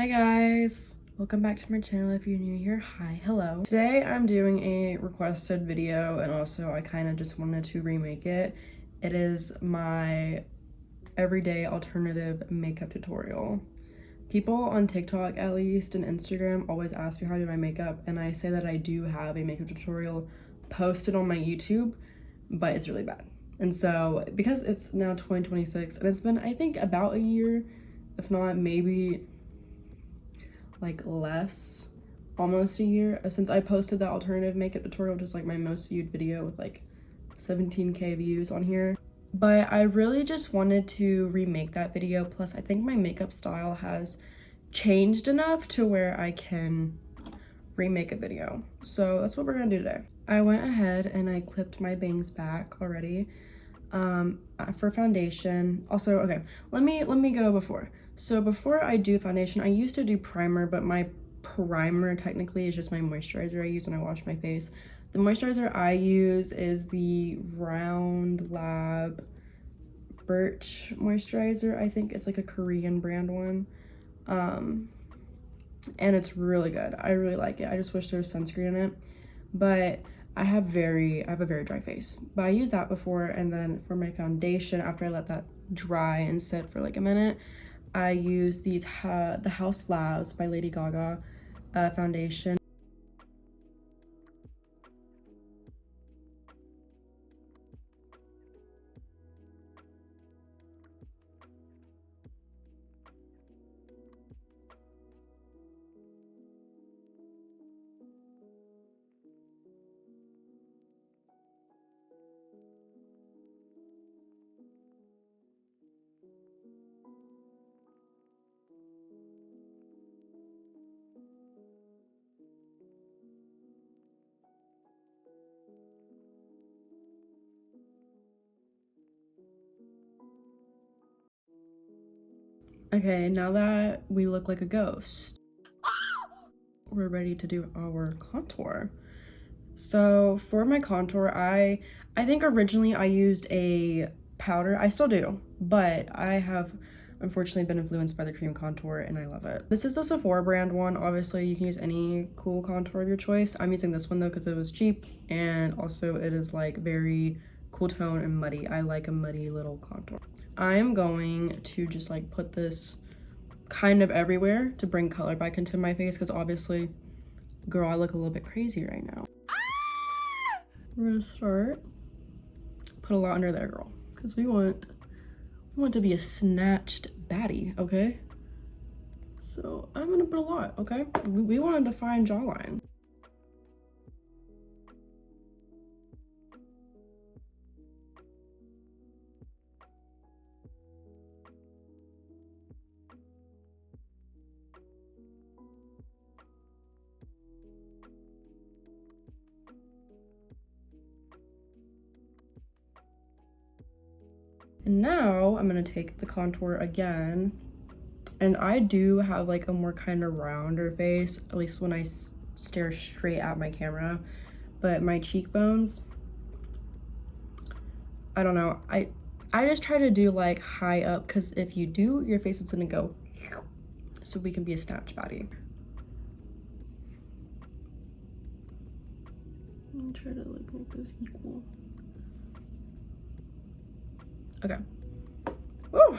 Hi guys, welcome back to my channel. If you're new here, hi, hello. Today I'm doing a requested video, and also I kind of just wanted to remake it. It is my everyday alternative makeup tutorial. People on TikTok, at least, and Instagram always ask me how I do my makeup, and I say that I do have a makeup tutorial posted on my YouTube, but it's really bad. And so because it's now 2026 and it's been, I think, about a year, if not maybe like less, almost a year since I posted that alternative makeup tutorial, just like my most viewed video with like 17k views on here. But I really just wanted to remake that video. Plus I think my makeup style has changed enough to where I can remake a video. So that's what we're gonna do today. I went ahead and I clipped my bangs back already. For foundation, also, okay, let me go before. So before I do foundation, I used to do primer, but my primer technically is just my moisturizer I use when I wash my face. The moisturizer I use is the Round Lab Birch moisturizer. I think it's like a Korean brand one. And it's really good. I really like it. I just wish there was sunscreen in it. But I have a very dry face. But I use that before, and then for my foundation, after I let that dry and sit for like a minute, I use these the House Labs by Lady Gaga foundation. Okay, now that we look like a ghost, we're ready to do our contour. So for my contour, I think originally I used a powder. I still do, but I have unfortunately been influenced by the cream contour and I love it. This is the Sephora brand one. Obviously you can use any cool contour of your choice. I'm using this one though because it was cheap, and also it is like very cool tone and muddy. I like a muddy little contour. I'm going to just like put this kind of everywhere to bring color back into my face, because obviously, girl, I look a little bit crazy right now. We're gonna start, put a lot under there, girl, because we want to be a snatched baddie, okay? So I'm gonna put a lot, okay? We want a defined jawline. And now I'm gonna take the contour again, and I do have like a more kind of rounder face, at least when I stare straight at my camera, but my cheekbones, I don't know, I just try to do like high up, because if you do, your face is gonna go, so we can be a snatch baddie. I'm try to like make those equal. Okay. Woo!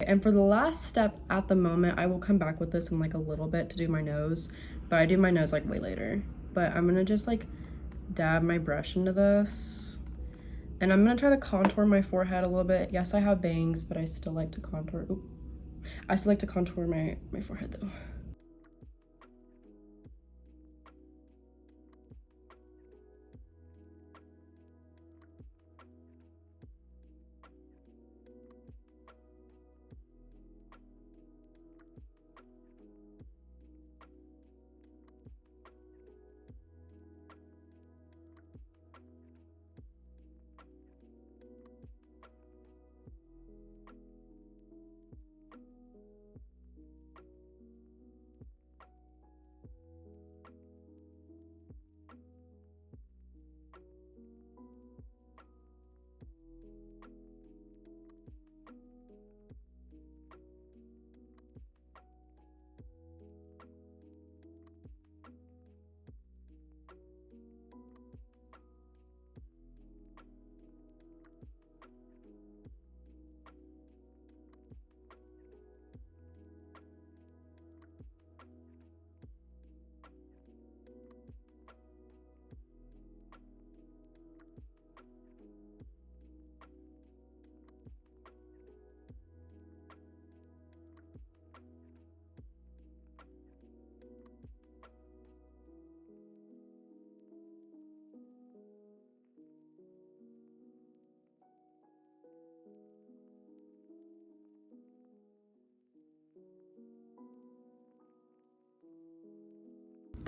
And for the last step at the moment, I will come back with this in like a little bit to do my nose, but I do my nose like way later. But I'm gonna just like dab my brush into this, and I'm gonna try to contour my forehead a little bit. Yes, I have bangs, but I still like to contour. Oop. I still like to contour my forehead though.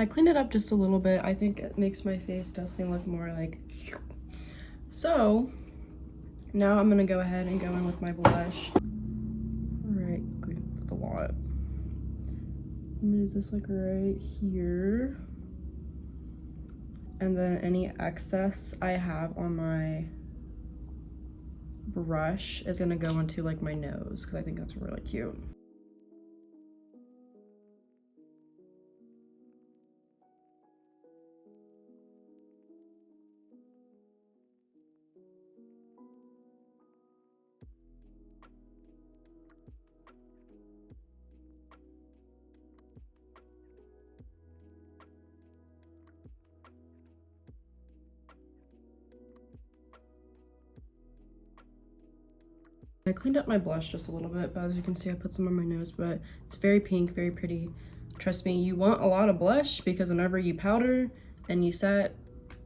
I cleaned it up just a little bit. I think it makes my face definitely look more like... So, now I'm gonna go ahead and go in with my blush. Right, okay, that's a lot. I'm gonna do this like right here. And then any excess I have on my brush is gonna go into like my nose because I think that's really cute. I cleaned up my blush just a little bit, but as you can see, I put some on my nose, but it's very pink, very pretty. Trust me, you want a lot of blush because whenever you powder and you set,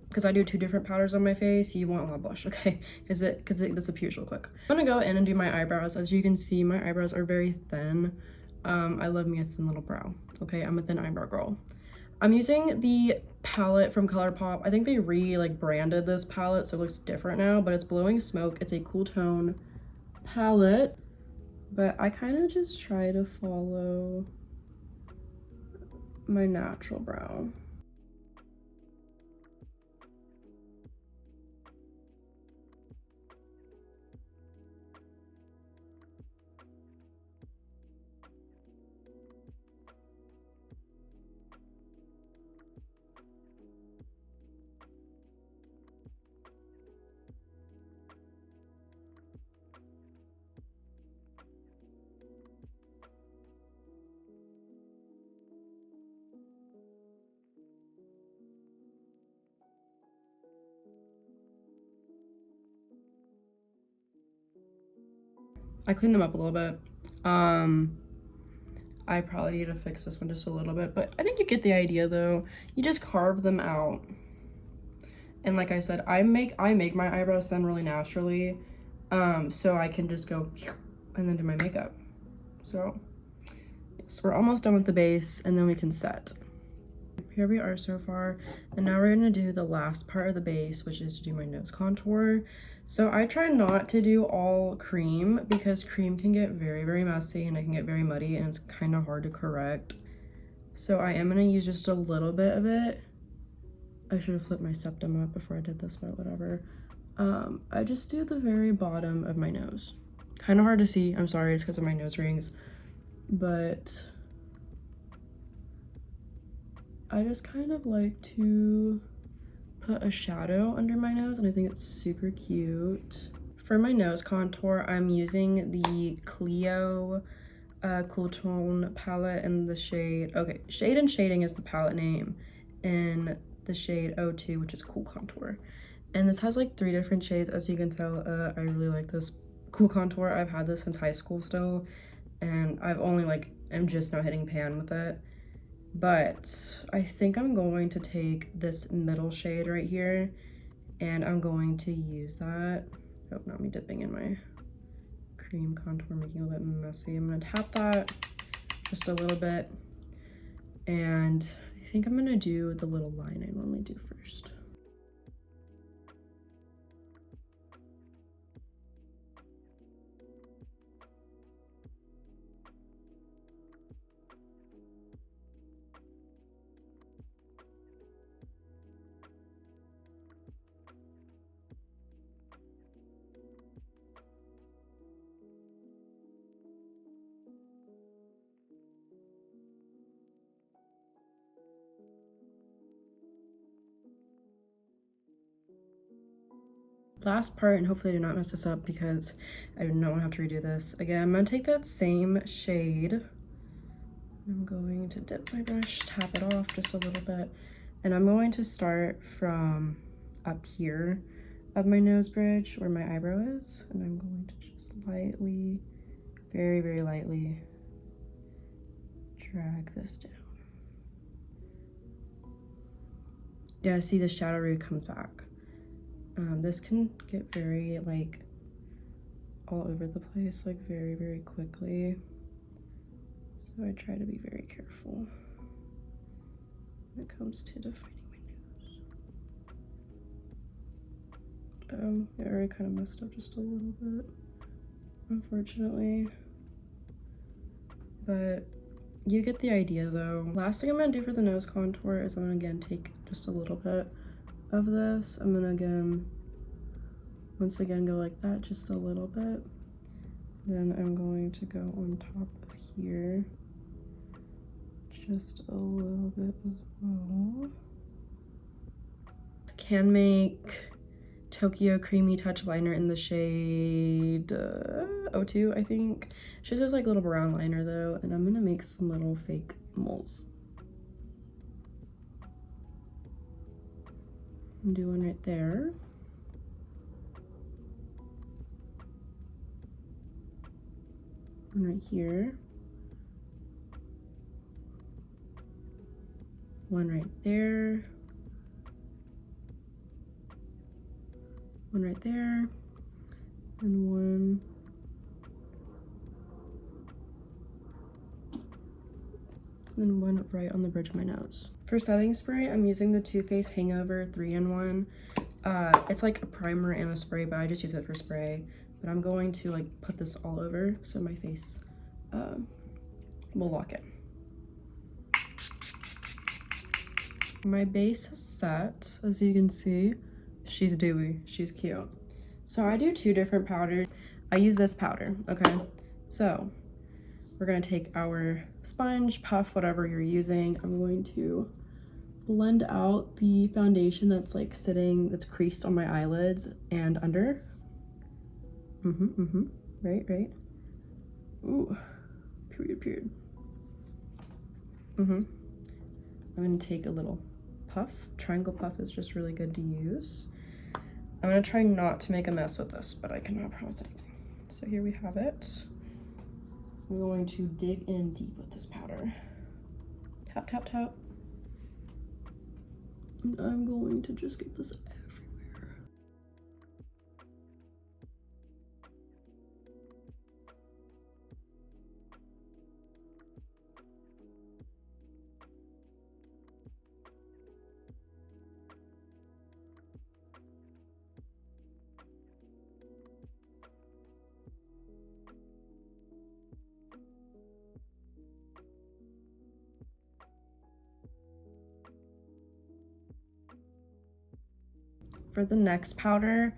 because I do 2 different powders on my face, you want a lot of blush, okay? Because it disappears real quick. I'm gonna go in and do my eyebrows. As you can see, my eyebrows are very thin. I love me a thin little brow, okay? I'm a thin eyebrow girl. I'm using the palette from ColourPop. I think they branded this palette, so it looks different now, but it's Blowing Smoke. It's a cool tone palette, but I kind of just try to follow my natural brow. I cleaned them up a little bit. I probably need to fix this one just a little bit, but I think you get the idea though. You just carve them out. And like I said, I make my eyebrows done really naturally. So I can just go and then do my makeup. So yes, we're almost done with the base and then we can set. Here we are so far, and now we're gonna do the last part of the base, which is to do my nose contour. So I try not to do all cream because cream can get very, very messy and it can get very muddy and it's kind of hard to correct. So I am gonna use just a little bit of it. I should have flipped my septum up before I did this, but whatever. I just do the very bottom of my nose. Kind of hard to see, I'm sorry, it's because of my nose rings, but I just kind of like to put a shadow under my nose, and I think it's super cute. For my nose contour, I'm using the Clio Cool Tone palette in the shade, okay, Shade and Shading is the palette name, in the shade 02, which is Cool Contour. And this has like 3 different shades, as you can tell. I really like this Cool Contour. I've had this since high school still, and I've only I'm just now hitting pan with it. But I think I'm going to take this middle shade right here and I'm going to use that. Oh, not me dipping in my cream contour, making it a little bit messy. I'm gonna tap that just a little bit. And I think I'm gonna do the little line I normally do first. Last part, and hopefully I do not mess this up because I do not want to have to redo this. Again, I'm going to take that same shade. I'm going to dip my brush, tap it off just a little bit, and I'm going to start from up here of my nose bridge where my eyebrow is, and I'm going to just lightly, very, very lightly drag this down. Yeah, see the shadow really comes back. This can get very all over the place very, very quickly. So I try to be very careful. when it comes to defining my nose. Yeah, I already kind of messed up just a little bit, unfortunately. But you get the idea though. Last thing I'm gonna do for the nose contour is I'm gonna again take just a little bit of this. I'm gonna once again go like that, just a little bit. Then I'm going to go on top of here, just a little bit as well. I can make Tokyo Creamy Touch Liner in the shade 02, I think. It's just this like little brown liner though, and I'm gonna make some little fake moles. And do one right there. One right here. One right there. One right there. And one right on the bridge of my nose. For setting spray, I'm using the Too Faced Hangover 3-in-1. It's like a primer and a spray, but I just use it for spray. But I'm going to like put this all over so my face will lock in. My base is set, as you can see. She's dewy, she's cute. So I do 2 different powders. I use this powder, okay? So we're gonna take our sponge, puff, whatever you're using. I'm going to blend out the foundation that's like that's creased on my eyelids and under. Right. Ooh, period. I'm gonna take a little puff. Triangle puff is just really good to use. I'm gonna try not to make a mess with this, but I cannot promise anything. So here we have it. I'm going to dig in deep with this powder. Tap, tap, tap. And I'm going to just get this everywhere. For the next powder,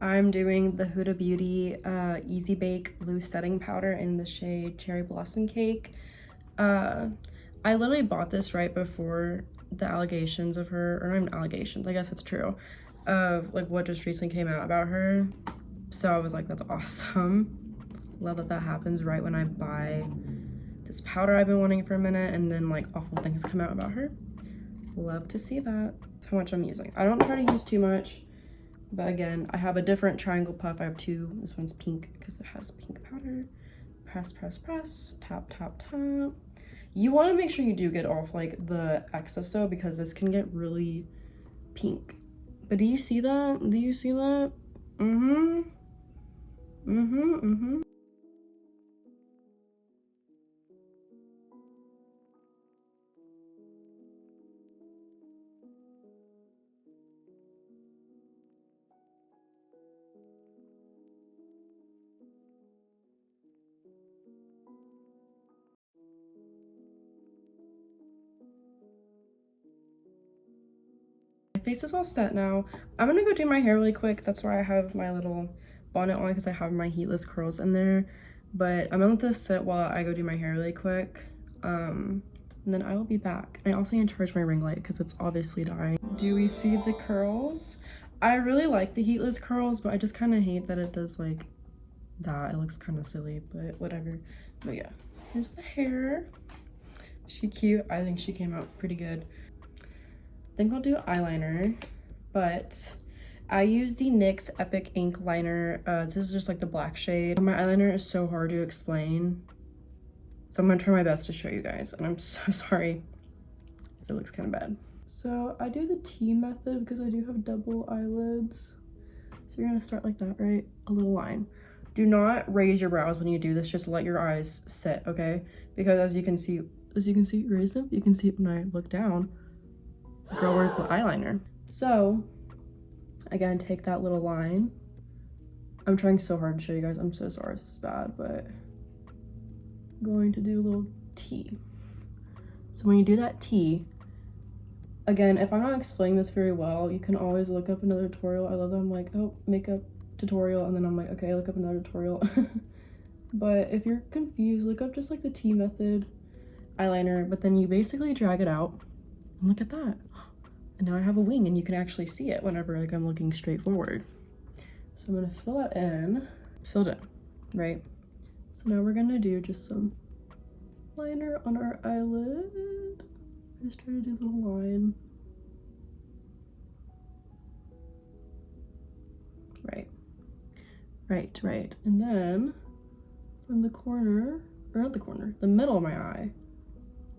I'm doing the Huda Beauty Easy Bake Loose Setting Powder in the shade Cherry Blossom Cake. I literally bought this right before the allegations of her, or not even allegations, I guess it's true, of like what just recently came out about her. So I was like, that's awesome. Love that that happens right when I buy this powder I've been wanting for a minute, and then like awful things come out about her. Love to see that. That's how much I'm using. I don't try to use too much, but again, I have a different triangle puff. I have 2. This one's pink because it has pink powder. Press, tap, tap, tap. You want to make sure you do get off like the excess though, because this can get really pink. But do you see that? Do you see that? My face is all set now. I'm gonna go do my hair really quick. That's why I have my little bonnet on, because I have my heatless curls in there. But I'm gonna let this sit while I go do my hair really quick. And then I will be back. I also need to charge my ring light because it's obviously dying. Do we see the curls? I really like the heatless curls, but I just kind of hate that it does like that. It looks kind of silly, but whatever. But yeah, here's the hair. She cute. I think she came out pretty good. I think I'll do eyeliner, but I use the NYX Epic Ink Liner. This is just like the black shade. My eyeliner is so hard to explain, so I'm gonna try my best to show you guys, and I'm so sorry if it looks kind of bad. So I do the T method because I do have double eyelids. So you're gonna start like that, right? A little line. Do not raise your brows when you do this, just let your eyes sit, okay? Because as you can see, raise them, you can see when I look down, girl, where's the eyeliner? So, again, take that little line. I'm trying so hard to show you guys. I'm so sorry this is bad, but I'm going to do a little T. So when you do that T, again, if I'm not explaining this very well, you can always look up another tutorial. I love that I'm like, oh, makeup tutorial, and then I'm like, okay, look up another tutorial. But if you're confused, look up just like the T method eyeliner, but then you basically drag it out, and look at that. And now I have a wing, and you can actually see it whenever like I'm looking straight forward. So I'm gonna fill it in, filled in, right? So now we're gonna do just some liner on our eyelid. I just try to do the little line. Right. And then from the corner, or not the corner, the middle of my eye,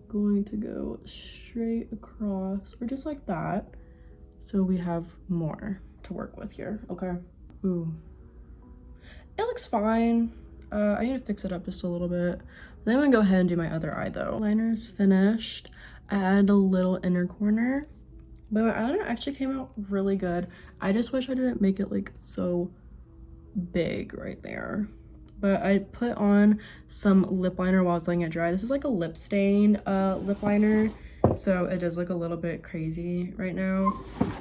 going to go straight across, or just like that. So we have more to work with here, okay? Ooh. It looks fine. I need to fix it up just a little bit. Then I'm gonna go ahead and do my other eye though. Liner is finished. I added a little inner corner, but my eyeliner actually came out really good. I just wish I didn't make it like so big right there. But I put on some lip liner while I was letting it dry. This is like a lip stain lip liner, so it does look a little bit crazy right now,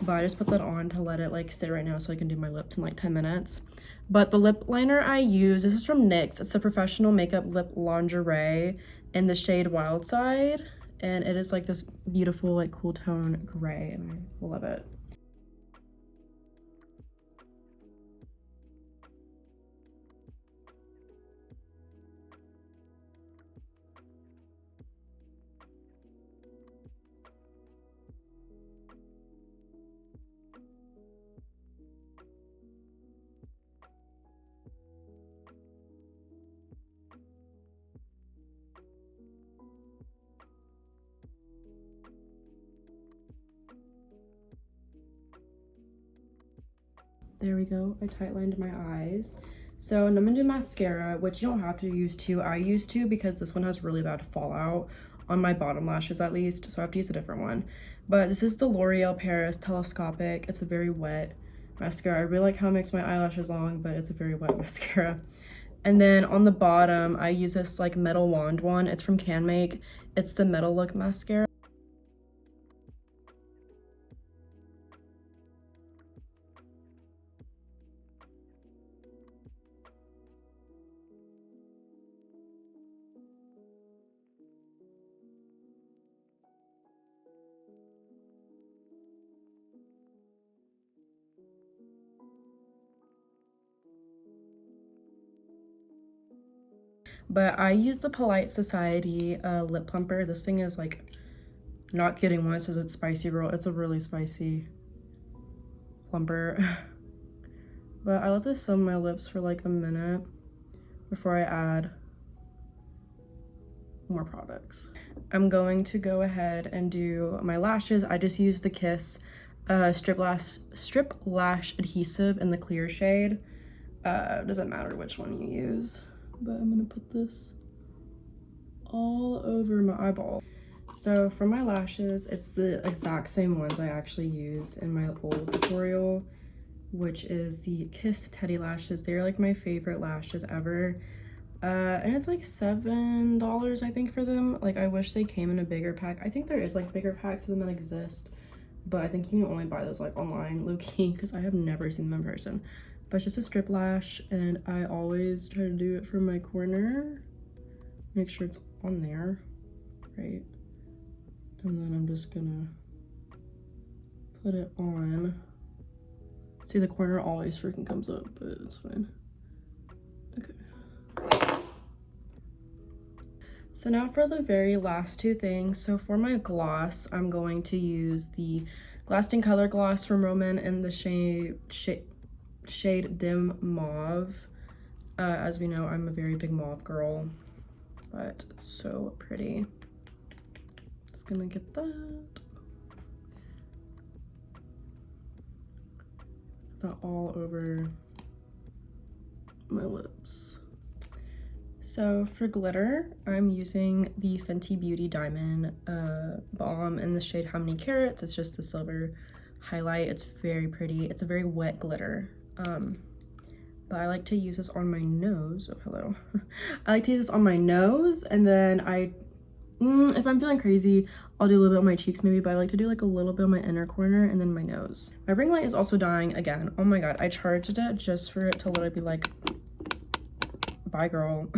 but I just put that on to let it like sit right now so I can do my lips in like 10 minutes. But the lip liner I use, this is from NYX. It's the Professional Makeup Lip Lingerie in the shade Wild Side, and it is like this beautiful like cool tone gray, and I love it. There we go, I tightlined my eyes. So I'm gonna do mascara, which you don't have to use two. I use two because this one has really bad fallout on my bottom lashes at least, so I have to use a different one. But this is the L'Oreal Paris Telescopic. It's a very wet mascara. I really like how it makes my eyelashes long, but it's a very wet mascara. And then on the bottom, I use this like metal wand one. It's from Can Make. It's the Metal Look mascara. But I use the Polite Society lip plumper. This thing is like, not kidding when it says it's spicy roll. It's a really spicy plumper. But I let this sit on my lips for like a minute before I add more products. I'm going to go ahead and do my lashes. I just used the Kiss strip lash adhesive in the clear shade. Doesn't matter which one you use, but I'm gonna put this all over my eyeball. So for my lashes, it's the exact same ones I actually used in my old tutorial, which is the Kiss Teddy lashes. They're like my favorite lashes ever. And it's like $7 I think for them. Like I wish they came in a bigger pack. I think there is like bigger packs of them that exist, but I think you can only buy those like online, low-key, because I have never seen them in person. But it's just a strip lash, and I always try to do it from my corner. Make sure it's on there, right? And then I'm just gonna put it on. See, the corner always freaking comes up, but it's fine. Okay. So now for the very last two things. So for my gloss, I'm going to use the Lasting Color Gloss from Roman in the shade Dim Mauve. As we know, I'm a very big mauve girl, but it's so pretty. Just gonna get that all over my lips. So for glitter, I'm using the Fenty Beauty Diamond Balm in the shade How Many Carats. It's just the silver highlight. It's very pretty. It's a very wet glitter. But I like to use this on my nose. Oh, hello. I like to use this on my nose, and then if I'm feeling crazy, I'll do a little bit on my cheeks maybe, but I like to do like a little bit on my inner corner and then my nose. My ring light is also dying again. Oh my god, I charged it just for it to literally be like, bye girl.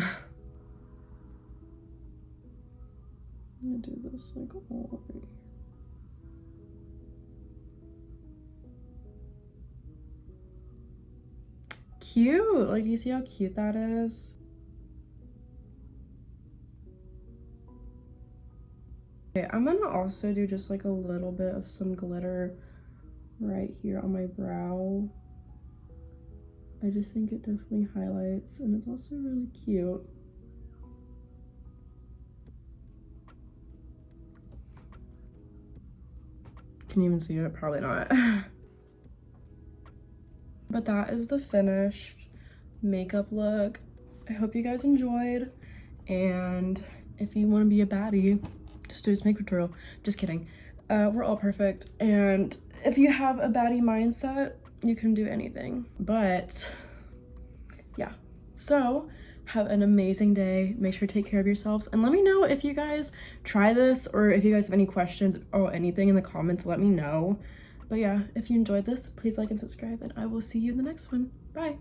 I'm gonna do this like all over here. Cute! Like, do you see how cute that is? Okay, I'm gonna also do just like a little bit of some glitter right here on my brow. I just think it definitely highlights, and it's also really cute. Can you even see it? Probably not. But that is the finished makeup look. I hope you guys enjoyed, and if you want to be a baddie, just do this makeup tutorial. Just kidding. We're all perfect, and if you have a baddie mindset, you can do anything. But yeah, so have an amazing day. Make sure to take care of yourselves, and let me know if you guys try this or if you guys have any questions or anything in the comments. Let me know. But yeah, if you enjoyed this, please like and subscribe, and I will see you in the next one. Bye.